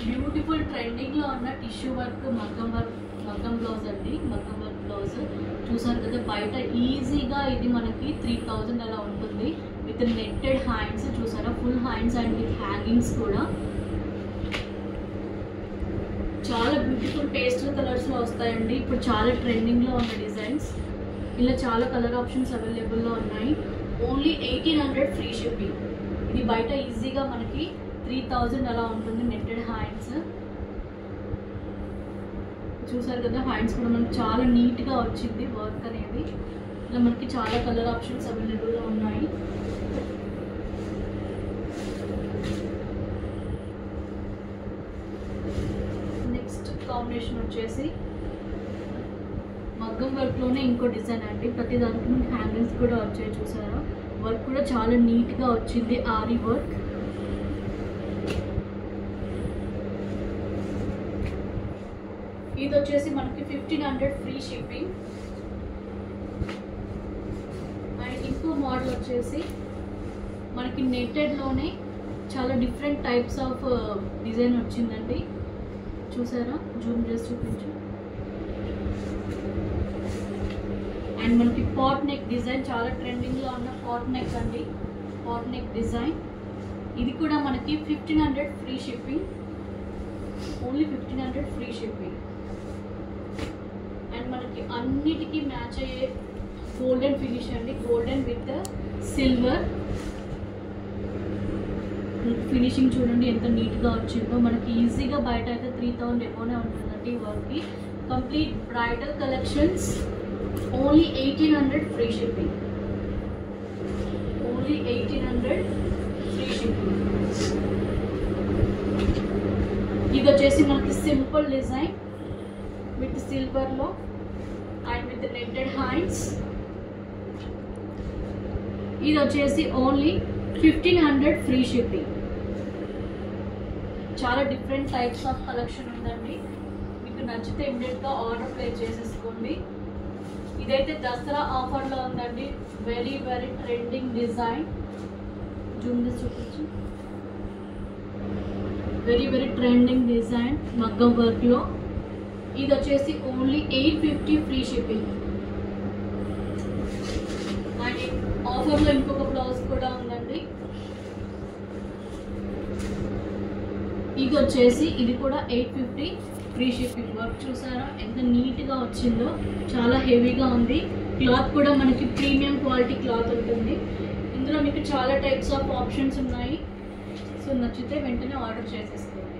Beautiful ట్రెండింగ్లో ఉన్న tissue work మగ్గం బ్లౌజ్ అండి. మగ్గం వర్క్ బ్లౌజ్ చూసారు కదా, బయట ఈజీగా ఇది మనకి 3000 అలా ఉంటుంది. విత్ నెట్టెడ్ హ్యాండ్స్ చూసారా, full hands and with hangings కూడా. చాలా బ్యూటిఫుల్ పేస్టల్ కలర్స్లో వస్తాయండి. ఇప్పుడు చాలా ట్రెండింగ్లో ఉన్న డిజైన్స్. ఇలా చాలా కలర్ ఆప్షన్స్ అవైలబుల్లో ఉన్నాయి. Only 1800 free shipping. ఇది బయట ఈజీగా మనకి 3000 అలా ఉంటుంది. నెట్టెడ్ హ్యాండ్స్ చూసారు కదా, హ్యాండ్స్ కూడా మనకి చాలా నీట్గా వచ్చింది వర్క్ అనేది. ఇలా మనకి చాలా కలర్ ఆప్షన్స్ అవైలబుల్గా ఉన్నాయి. నెక్స్ట్ కాంబినేషన్ వచ్చేసి మగ్గం వర్క్లోనే ఇంకో డిజైన్ అండి. ప్రతి దానికి మనకి హ్యాంగిల్స్ కూడా వచ్చాయి చూసారా. వర్క్ కూడా చాలా నీట్గా వచ్చింది, ఆరీ వర్క్. ఇది వచ్చేసి మనకి 1500 ఫ్రీ షిప్పింగ్. అండ్ ఇంకో మోడల్ వచ్చేసి మనకి నెట్టెడ్లోనే చాలా డిఫరెంట్ టైప్స్ ఆఫ్ డిజైన్ వచ్చిందండి. చూసారా, జూమ్ చేసి చూపించు. అండ్ మనకి పాట్ నెక్ డిజైన్, చాలా ట్రెండింగ్లో ఉన్న పాట్ నెక్ అండి. పాట్ నెక్ డిజైన్ ఇది కూడా మనకి 1500 free shipping. Only 1500 free shipping. And మనకి అన్నిటికీ మ్యాచ్ అయ్యే గోల్డెన్ ఫినిష్ అండి. గోల్డెన్ విత్ సిల్వర్ ఫినిషింగ్ చూడండి ఎంత నీట్గా వచ్చిందో. మనకి ఈజీగా బయట అయితే 3000 ఎమోనే ఉంటుందండి ఈ వర్క్కి. Complete bridal collections. Only 1800 free shipping. Only 1800 free shipping. ఇది వచ్చేసి మనకి సింపుల్ డిజైన్ విత్ సిల్వర్లో అండ్ విత్ నెట్టెడ్ హ్యాండ్స్. ఇది వచ్చేసి ఓన్లీ 1500 ఫ్రీ షిప్పింగ్. చాలా డిఫరెంట్ టైప్స్ ఆఫ్ కలెక్షన్ ఉందండి. మీకు నచ్చితే ఇమ్మీడియట్గా ఆర్డర్ ప్లేస్ చేసేసుకోండి. ఇదైతే దసరా ఆఫర్లో ఉందండి. Very very trending design. Zoom చేసి చూపించు. వెరీ వెరీ ట్రెండింగ్ డిజైన్ మగ్గం వర్క్లో. ఇది వచ్చేసి ఓన్లీ 850 ఫ్రీ షిప్పింగ్. అండ్ ఆఫర్లో ఇంకొక బ్లౌజ్ కూడా ఉందండి. ఇది వచ్చేసి ఇది కూడా 850 ఫ్రీ షిప్పింగ్. వర్క్ చూసారా ఎంత నీట్గా వచ్చిందో, చాలా హెవీగా ఉంది. క్లాత్ కూడా మనకి ప్రీమియం క్వాలిటీ క్లాత్ ఉంటుంది. ఇందులో మీకు చాలా టైప్స్ ఆఫ్ ఆప్షన్స్ ఉన్నాయి. సో నచ్చితే వెంటనే ఆర్డర్ చేసేసుకోండి.